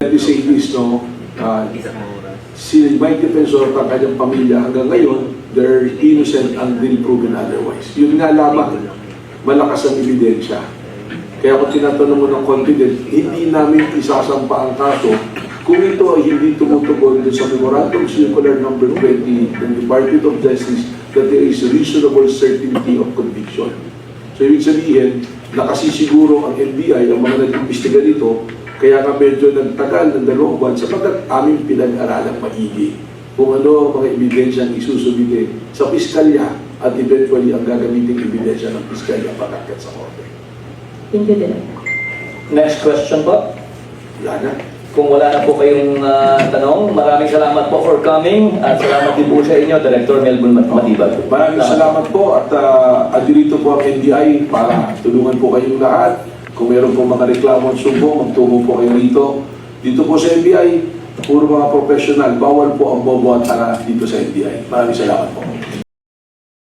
Let me say this, no? Si Mike Defensor at kanyang pamilya hanggang ngayon, they're innocent until proven otherwise. Yun nga lamang, malakas ang ebidensya. Kaya kung tinatanong mo ng confident, hindi namin isasampa ang kaso kung ito ay hindi tumutugon sa Memorandum Circular number 20 ng Department of Justice that there is reasonable certainty of conviction. So ibig sabihin, nakasisiguro ang NBI, ang mga nag-imbestiga dito, kaya nga medyo nagtagal ng 2 buwan sapagkat aming pinag-aralang maigi kung ano ang mga ebidensyang isusubite sa piskalya at eventually ang gagamitin ebidensya ng piskalya pagkakat sa korte. Thank you, Director. Next question po. Wala na. Kung wala na po kayong tanong, maraming salamat po for coming at salamat din po sa inyo, Director Melvin Matibag. Maraming salamat po at andito po ang NBI para tulungan po kayong lahat. Kung meron po mga reklamo at sumbong, magtungo po kayo rito. Dito po sa NBI, puro mga professional, bawal po ang bobo at tara dito sa NBI. Maraming salamat po.